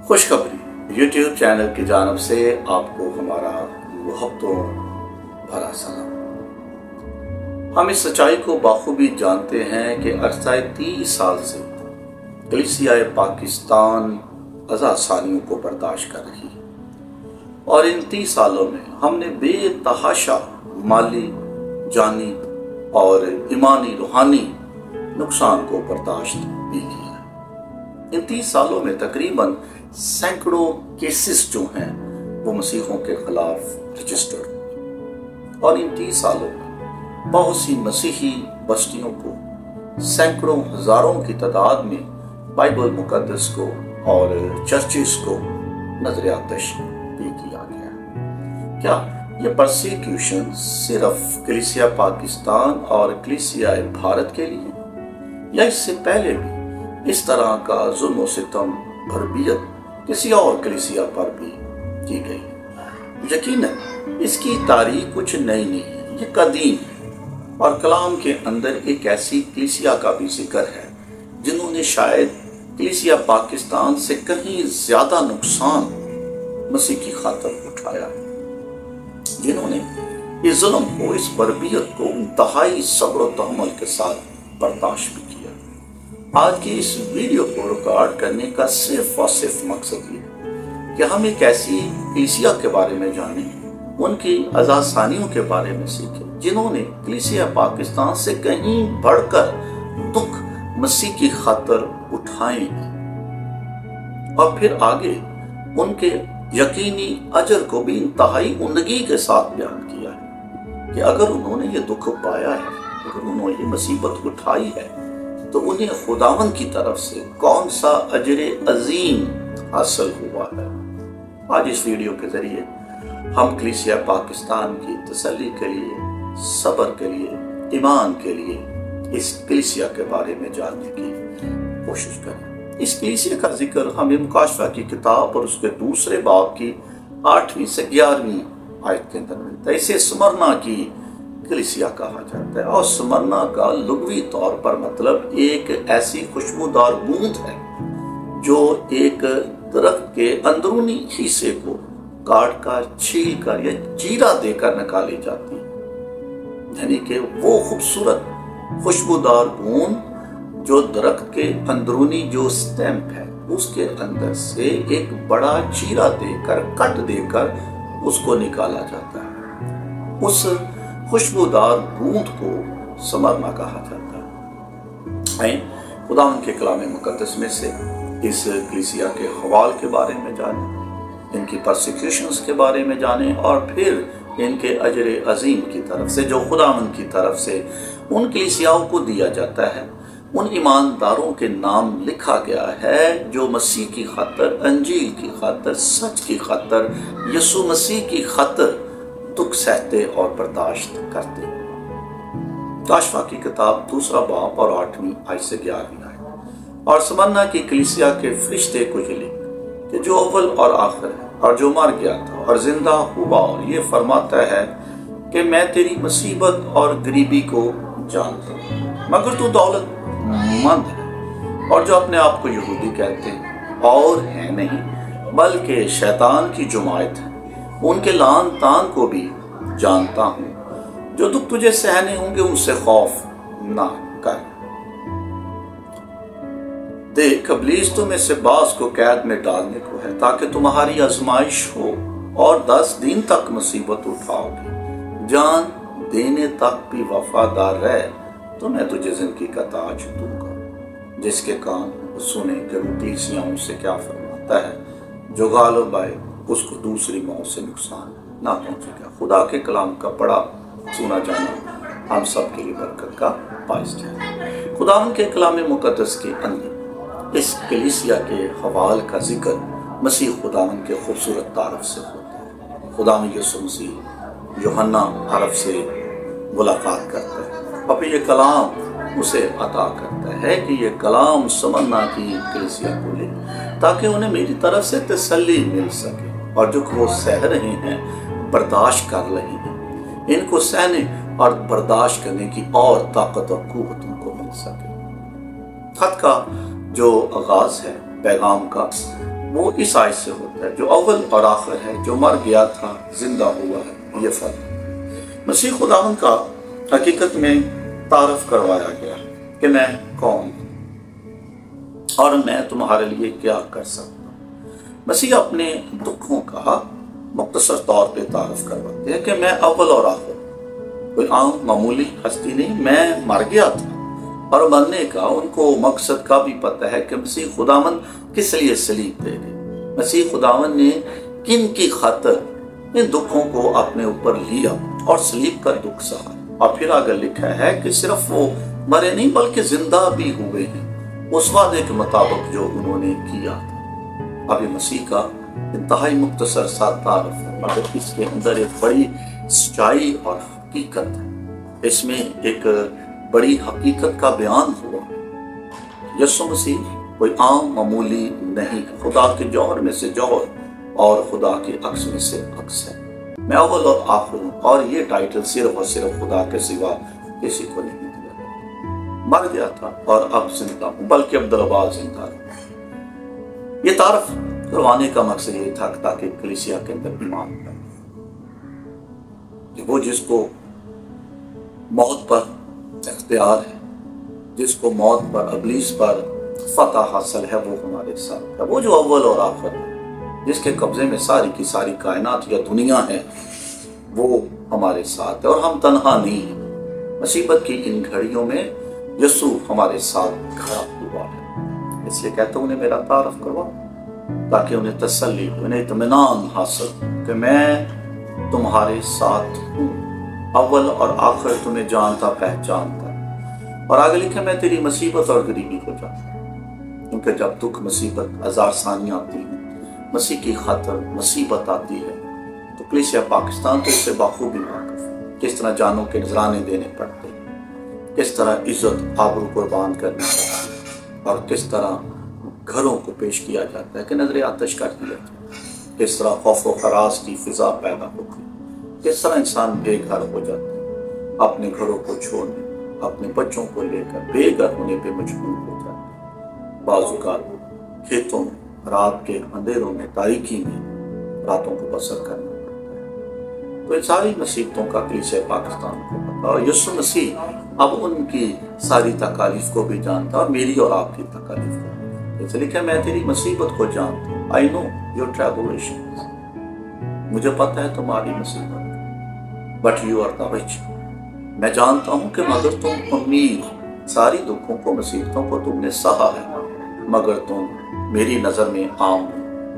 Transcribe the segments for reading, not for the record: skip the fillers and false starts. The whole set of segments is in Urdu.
خوشخبری یوٹیوب چینل کی جانب سے آپ کو ہمارا محبتوں بھرا سلام۔ ہم اس سچائی کو بخوبی جانتے ہیں کہ عرصہ 30 سال سے کلیسیا پاکستان ازا ثانیوں کو برداشت کر رہی ہے، اور ان 30 سالوں میں ہم نے بے تحاشا مالی، جانی اور ایمانی روحانی نقصان کو برداشت بھی کیا ہے۔ ان 30 سالوں میں تقریباً سینکڑوں کیسز جو ہیں وہ مسیحوں کے خلاف رجسٹر ہوئے، اور ان 30 سالوں میں بہت سی مسیحی بستیوں کو سینکڑوں ہزاروں کی تعداد میں بائبل مقدس کو اور چرچز کو نظر آتش بھی کیا گیا۔ کیا یہ پرسیکیوشن صرف کلیسیا پاکستان اور کلیسیا بھارت کے لیے، یا اس سے پہلے بھی اس طرح کا ظلم و ستم حربیت کسی اور کلیسیا پر بھی کی گئی؟ یقیناً اس کی تاریخ کچھ نئی نہیں ہے، یہ قدیم ہے، اور کلام کے اندر ایک ایسی کلیسیا کا بھی ذکر ہے جنہوں نے شاید کلیسیا پاکستان سے کہیں زیادہ نقصان مسیح کی خاطر اٹھایا ہے، جنہوں نے اس ظلم کو، اس بربریت کو انتہائی صبر و تحمل کے ساتھ برداشت بھی کیا۔ آج کی اس ویڈیو کو ریکارڈ کرنے کا صرف اور صرف مقصد یہ ہے کہ ہم ایک ایسی کلیسیا کے بارے میں جانیں، ان کی ازا ثانیوں کے بارے میں سیکھیں جنہوں نے کلیسیا پاکستان سے کہیں بڑھ کر دکھ مسیح کی خاطر اٹھائے ہیں، اور پھر آگے ان کے یقینی اجر کو بھی انتہائی عمدگی کے ساتھ بیان کیا ہے کہ اگر انہوں نے یہ دکھ پایا ہے، اگر انہوں نے یہ مصیبت اٹھائی ہے، تو انہیں خداوند کی طرف سے کون سا اجر عظیم حاصل ہوا ہے۔ آج اس ویڈیو کے ذریعے ہم کلیسیا پاکستان کی تسلی کے لیے، صبر کے لیے، ایمان کے لیے اس کلیسیا کے بارے میں جاننے کی کوشش کریں۔ اس کلیسیا کا ذکر ہمیں مکاشفہ کی کتاب اور اس کے دوسرے باب کی 8ویں سے 11ویں آیت کے اندر ملتا ہے۔ اسے سمرنا کی کلیسیا کہا جاتا ہے، اور سمرنا کا لغوی طور پر مطلب ایک ایسی خوشبودار بوند ہے جو ایک درخت کے اندرونی حصے کو کاٹ کر، چھیل کر یا چیرا دے کر نکالی جاتی ہے، یعنی کہ وہ خوبصورت خوشبودار بوند جو درخت کے اندرونی جو سٹیمپ ہے اس کے اندر سے ایک بڑا چیرا دے کر، کٹ دے کر اس کو نکالا جاتا ہے۔ اس خوشبودار بوند کو سمرنا کہا جاتا ہے۔ خداوند کے کلام مقدس میں سے اس کلیسیا کے حوال کے بارے میں جانیں، ان کی پرسیکیوشنز کے بارے میں جانیں، اور پھر ان کے اجر عظیم کی طرف سے جو خداوند کی طرف سے ان کلیسیاؤں کو دیا جاتا ہے، ان ایمانداروں کے نام لکھا گیا ہے جو مسیح کی خاطر، انجیل کی خاطر، سچ کی خاطر، یسوع مسیح کی خاطر دکھ سہتے اور برداشت کرتے۔ مکاشفہ کی کتاب دوسرا باب اور 8ویں آیت سے 11ویں آیت۔ اور سمرنا کی کلیسیا کے فرشتے کو یہ لکھ کہ جو اول اور آخر ہے، اور جو مر گیا تھا اور زندہ ہوا، اور یہ فرماتا ہے کہ میں تیری مصیبت اور غریبی کو جانتا ہوں، مگر تو دولت مند ہے، اور جو اپنے آپ کو یہودی کہتے ہیں اور ہیں نہیں بلکہ شیطان کی جماعت ہے، ان کے لعن تان کو بھی جانتا ہوں۔ جو دکھ تجھے سہنے ہوں گے ان سے خوف نہ کر۔ دیکھ، ابلیس تم میں سے بعض کو قید میں ڈالنے کو ہے تاکہ تمہاری آزمائش ہو، اور 10 دن تک مصیبت اٹھاؤ گے، جان دینے تک بھی وفادار رہ تو میں تجھے زندگی کا تاج دوں گا۔ جس کے کان سنے کہ وہ کلیسیاؤں سے کیا فرماتا ہے، جو غالب آئے اس کو دوسری موت سے نقصان نہ پہنچے گا۔ خدا کے کلام کا پڑھا سنا جانا ہم سب کے لیے برکت کا باعث ہے۔ خداوند کے کلام مقدس کے اندر اس کلیسیا کے حوال کا ذکر مسیح خداوند کے خوبصورت تعارف سے ہوتا ہے۔ خداوند یسوع مسیح یوحنا عرف سے ملاقات کرتا ہے، اور پھر یہ کلام اسے عطا کرتا ہے کہ یہ کلام سمرنا کی کلیسیا کو لے تاکہ انہیں میری طرف سے تسلی مل سکے، اور جو وہ سہ رہے ہیں، برداشت کر رہے ہیں، ان کو سہنے اور برداشت کرنے کی اور طاقت اور قوت ان کو مل سکے۔ خط کا جو آغاز ہے پیغام کا، وہ اس آیت سے ہوتا ہے، جو اول اور آخر ہے، جو مر گیا تھا زندہ ہوا ہے، یہ فرق۔ مسیح خداوند کا حقیقت میں تعارف کروایا گیا کہ میں کون ہوں اور میں تمہارے لیے کیا کر سکتا ہوں۔ مسیح اپنے دکھوں کا مختصر طور پہ تعارف کرواتے ہیں کہ میں اول اور آخر، کوئی عام معمولی ہستی نہیں، میں مر گیا تھا، اور مرنے کا ان کو مقصد کا بھی پتہ ہے کہ مسیح خداوند کس لیے صلیب دے گئے، مسیح خداوند نے کن کی خاطر ان دکھوں کو اپنے اوپر لیا اور صلیب کا دکھ سہا، اور پھر آگے لکھا ہے کہ صرف وہ مرے نہیں بلکہ زندہ بھی ہوئے ہیں اس وعدے کے مطابق جو انہوں نے کیا تھا۔ اب یہ مسیح کا انتہائی مختصر سا تعارف ہے، مگر اس کے اندر ایک بڑی سچائی اور حقیقت ہے، اس میں ایک بڑی حقیقت کا بیان ہوا۔ یسوع مسیح کوئی عام معمولی نہیں، خدا کے جوہر میں سے جوہر اور خدا کے عکس میں سے عکس ہے۔ میں اول اور آخر ہوں، اور یہ ٹائٹل صرف اور صرف خدا کے سوا کسی کو نہیں دیا۔ مر گیا تھا اور اب زندہ ہوں، بلکہ عبدالآباد زندہ ہوں۔ یہ تعارف کروانے کا مقصد یہ تھا تاکہ کلیسیا کے اندر ایمان کرے کہ وہ جس کو موت پر اختیار ہے، جس کو موت پر، ابلیس پر فتح حاصل ہے، وہ ہمارے ساتھ ہے۔ وہ جو اول اور آخر ہے، جس کے قبضے میں ساری کی ساری کائنات یا دنیا ہے، وہ ہمارے ساتھ ہے اور ہم تنہا نہیں ہیں۔ مصیبت کی ان گھڑیوں میں یسوع ہمارے ساتھ کھڑا ہوا ہے، اس لیے کہتا ہوں انہیں میرا تعارف کرواؤ تاکہ انہیں تسلی ہو، انہیں اطمینان حاصل کہ میں تمہارے ساتھ ہوں، اول اور آخر تمہیں جانتا پہچانتا۔ اور آگے لکھے میں تیری مصیبت اور غریبی کو جانتا ہوں، کیونکہ جب دکھ مصیبت ہزار ثانیہ آتی ہیں، مسیح کی خاطر مصیبت آتی ہے، تو کلیسیا پاکستان تو اس سے بخوبی واقف ہے، کس طرح جانوں کے نذرانے دینے پڑتے ہیں، کس طرح عزت آبرو قربان کرنی پڑتی ہے، اور کس طرح گھروں کو پیش کیا جاتا ہے کہ نظر آتش کر دیا جاتا ہے، کس طرح خوف و ہراس کی فضا پیدا ہوتی ہے، کس طرح انسان بے گھر ہو جاتا ہے، اپنے گھروں کو چھوڑنے، اپنے بچوں کو لے کر بے گھر ہونے پہ مجبور ہو جاتا ہے۔ بعض اوقات کھیتوں میں، رات کے اندھیروں میں، تاریکی میں راتوں کو بسر کرنا پڑتا ہے۔ تو ان ساری مصیبتوں کا کلیسیا پاکستان کو پتا، اور یسوع مسیح اب ان کی ساری تکالیف کو بھی جانتا، اور میری اور آپ کی تکالیف کو۔ جیسے لکھا میں تیری مصیبت کو جانتا ہوں، I know your tribulations، مجھے پتہ ہے تمہاری مصیبت، but you are the rich، میں جانتا ہوں کہ مگر تم امید، ساری دکھوں کو، مصیبتوں کو تم نے سہا ہے، مگر تم میری نظر میں عام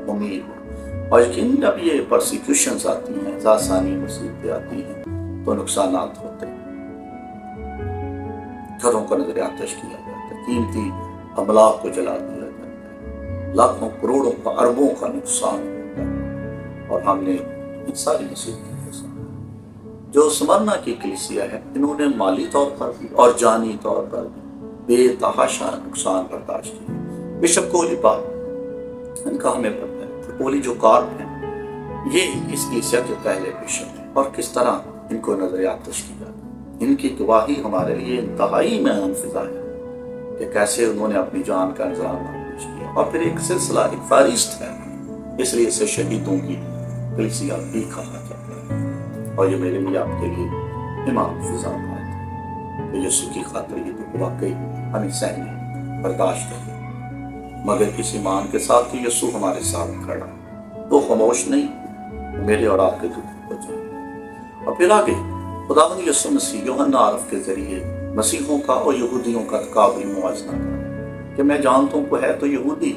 امید ہو۔ اور یقین جب یہ پرسیکیوشنز آتی ہیں، ذاسانی مصیبتیں آتی ہیں، تو نقصانات ہوتے ہیں، گھروں کا نظر آتش کیا جاتا ہے، قیمتی املاک کو جلا دیا جاتا ہے، لاکھوں کروڑوں کا، اربوں کا نقصان ہوتا ہے، اور ہم نے ان ساری مصیبتوں کو سہا۔ جو سمرنا کی کلیسیا ہے، انہوں نے مالی طور پر بھی اور جانی طور پر بھی بے تحاشا نقصان برداشت کیا۔ بشپ کولی پاک، ان کا ہمیں پتہ ہے، کولی جو کارپ ہیں، یہ اس کلیسیا کے پہلے بشپ ہیں، اور کس طرح ان کو نظر آتش کیا۔ ان کی گواہی ہمارے لیے انتہائی مہم فضا ہے کہ کیسے انہوں نے اپنی جان کا نذرانہ پیش کیا، اور پھر ایک سلسلہ، ایک فہرست ہے، اس لیے اسے شہیدوں کی کلیسیا بھی کہا جاتا ہے۔ اور یہ میرے لیے، آپ کے لیے ایمان فضا بات ہے کہ یسوع کی خاطر یہ دکھ واقعی ہمیں سہنے، برداشت کریں، مگر اس ایمان کے ساتھ کہ یسوع ہمارے ساتھ کھڑا، وہ خاموش نہیں، میرے اور آپ کے دکھ کو جائے۔ اور پھر آگے خداوند یسوع مسیح یوحنا عارف کے ذریعے مسیحوں کا اور یہودیوں کا قابل موازنہ کرا کہ میں جانتا ہوں کہ ہے تو یہودی،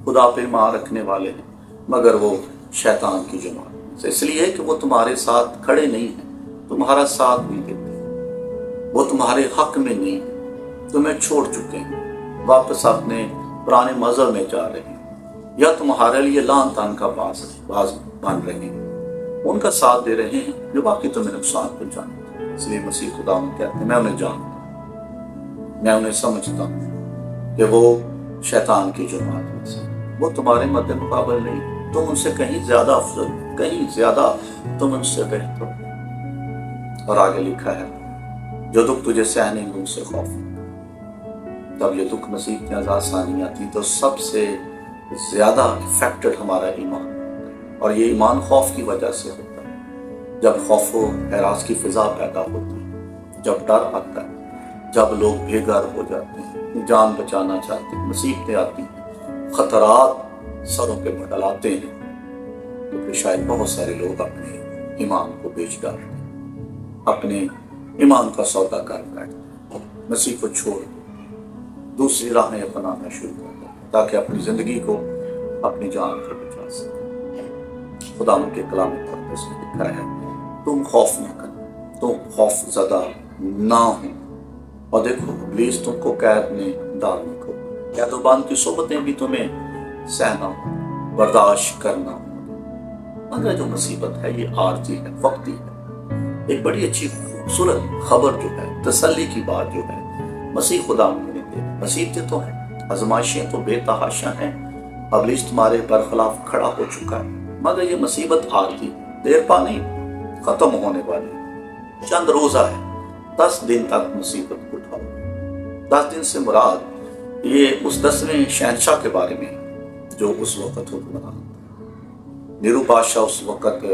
خدا پہ ایمان رکھنے والے ہیں، مگر وہ شیطان کی جماعت، اس لیے کہ وہ تمہارے ساتھ کھڑے نہیں ہیں، تمہارا ساتھ نہیں دیتے، وہ تمہارے حق میں نہیں ہیں، تمہیں چھوڑ چکے ہیں، واپس اپنے پرانے مذہب میں جا رہے ہیں، یا تمہارے لیے لعن تان کا باز بن رہے ہیں، ان کا ساتھ دے رہے ہیں جو باقی تمہیں نقصان پہنچانے۔ اس لیے مسیح خداوند کہتے ہیں میں انہیں جانتا ہوں، میں انہیں سمجھتا ہوں کہ وہ شیطان کی جماعت میں سے، وہ تمہارے مد مقابل نہیں، تم ان سے کہیں زیادہ افضل، کہیں زیادہ تم ان سے بہتر۔ اور آگے لکھا ہے جو دکھ تجھے سہنے میں ان سے خوف، تب یہ دکھ مسیح کی آزاد ثانی آتی تو سب سے زیادہ افیکٹڈ ہمارا ایمان، اور یہ ایمان خوف کی وجہ سے ہوتا ہے۔ جب خوف و ہراس کی فضا پیدا ہوتی ہے، جب ڈر آتا ہے، جب لوگ بے گھر ہو جاتے ہیں، جان بچانا چاہتے ہیں، مصیبتیں آتی ہیں، خطرات سروں پہ منڈلاتے ہیں، تو پھر شاید بہت سارے لوگ اپنے ایمان کو بیچ ڈالتے ہیں، اپنے ایمان کا سودا کر بیٹھتے ہیں، مسیح کو چھوڑ دوسری راہیں اپنانا شروع کر دیں تاکہ اپنی زندگی کو، اپنی جان کو بچا سکیں۔ خدا ان کے کلام مقدس میں لکھا ہے، تم خوف نہ کرو، تم خوف زدہ نہ ہو، اور دیکھو ابلیس تم کو قید میں ڈالنے کو، قید و بند کی صحبتیں بھی تمہیں سہنا ہو، برداشت کرنا ہو، مگر جو مصیبت ہے یہ عارضی ہے، وقتی ہے۔ ایک بڑی اچھی خوبصورت خبر جو ہے، تسلی کی بات جو ہے، مسیح خدا نے دے، مصیبتیں تو ہیں، آزمائشیں تو بے تحاشا ہیں، ابلیس تمہارے برخلاف کھڑا ہو چکا ہے، مگر یہ مصیبت عارضی، دیر پا نہیں، ختم ہونے والی، چند روزہ ہے، 10 دن تک مصیبت اٹھاؤ۔ 10 دن سے مراد یہ اس 10ویں شہنشاہ کے بارے میں جو اس وقت حکمران تھا۔ نیرو بادشاہ اس وقت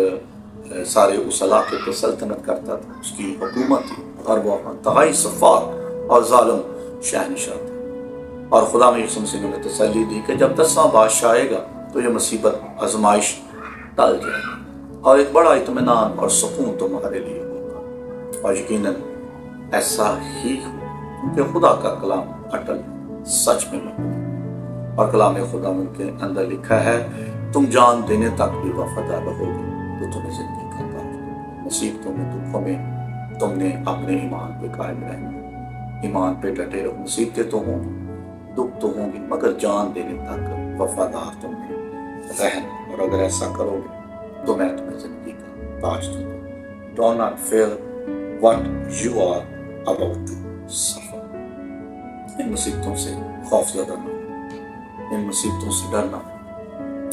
سارے اس علاقے پہ سلطنت کرتا تھا، اس کی حکومت تھی، اور وہ انتہائی سفاک اور ظالم شہنشاہ تھا، اور خدا میں یسوع مسیح نے تسلی دی کہ جب 10واں بادشاہ آئے گا تو یہ مصیبت آزمائش ٹل جائے گی، اور ایک بڑا اطمینان اور سکون تمہارے لیے ہوگا، اور یقیناً ایسا ہی کیونکہ خدا کا کلام اٹل سچ میں مقبول، اور کلام خدا کے اندر لکھا ہے، تم جان دینے تک بھی وفادار رہو گے تو تمہیں زندگی کا تاج، مصیبتوں میں، دکھوں میں تم نے اپنے ایمان پہ قائم رہنا، ایمان پہ ڈٹے رہو، مصیبتیں تو ہوں گی، دکھ تو ہوں گی، مگر جان دینے تک وفادار تم نے رہنا، اور اگر ایسا کرو گے تو میں تمہیں زندگی کا تاج دوں گا۔ Do not fear what you are about to suffer۔ ان مصیبتوں سے خوف زدہ نہ ہو، ان مصیبتوں سے ڈرنا،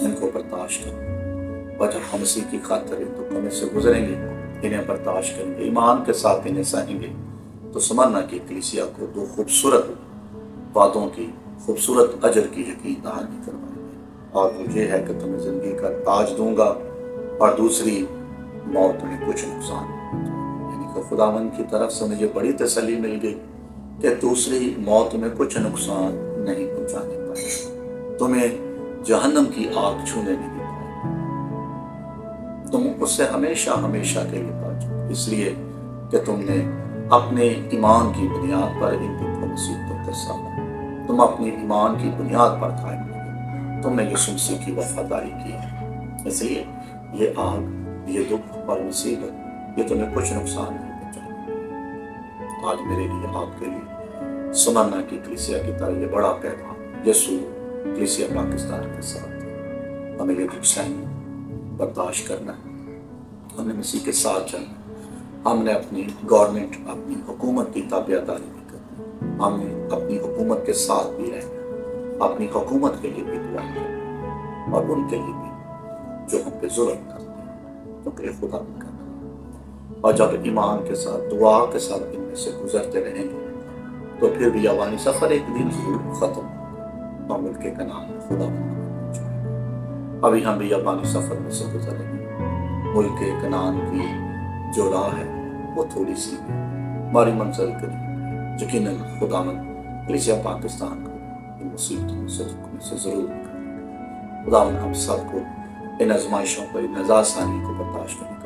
ان کو برداشت کرنا، اور جب ہم مسیح کی خاطر ان دکھوں میں سے گزریں گے، انہیں برداشت کریں گے، ایمان کے ساتھ انہیں سہیں گے، تو سمرنا کی کلیسیا کو 2 خوبصورت باتوں کی، خوبصورت اجر کی یقین دہانی کروائیں گے، اور وہ یہ ہے کہ تمہیں زندگی کا تاج دوں گا، اور دوسری موت میں کچھ نقصان نہیں، یعنی کہ خداوند کی طرف سے مجھے بڑی تسلی مل گئی کہ دوسری موت میں کچھ نقصان نہیں پہنچانے پائے، تمہیں جہنم کی آگ چھونے نہیں پائے، تم اس سے ہمیشہ ہمیشہ کے لیے بچ، اس لیے کہ تم نے اپنے ایمان کی بنیاد پر ان دکھوں مصیبتوں کا سامنا، تم اپنی ایمان کی بنیاد پر قائم رہے، تم نے یسوع مسیح کی وفاداری کی ہے، اس لیے یہ آگ، یہ دکھ اور مصیبت یہ تمہیں کچھ نقصان نہیں پہنچائے۔ آج میرے لیے، آپ کے لیے، سمرنا کی کلیسیا کی طرح یہ بڑا پیغام یسوع کلیسیا پاکستان کے ساتھ، ہمیں یہ دکھ سہنا، برداشت کرنا ہے، ہم نے مسیح کے ساتھ چلنا، ہم نے اپنی گورنمنٹ، اپنی حکومت کی تابعداری بھی کرنی، ہم نے اپنی حکومت کے ساتھ بھی رہنا، اپنی حکومت کے لیے بھی دعا کرنا، اور ان کے لیے بھی جو ہم پہ ظلم کرتے ہیں، کیونکہ یہ خدا بھی کرنا، اور جب ایمان کے ساتھ، دعا کے ساتھ ان میں سے گزرتے رہیں گے تو پھر بھی یوانی سفر ایک دن ضرور ختم ہوگا، اور ملک کنعان میں خدا بنا جائے گا۔ ابھی ہم بھی یوانی سفر میں سے گزریں گے، ملک کنعان کی جو راہ ہے وہ تھوڑی سی ہے، ہماری منزل قریب، یقیناً خداوند کلیسیا پاکستان کو ان مصیبتوں سے، دکھوں میں سے ضرور نکالے گا۔ خداوند ہم سب کو ان آزمائشوں کو، ان نزاع ثانی کو برداشت کریں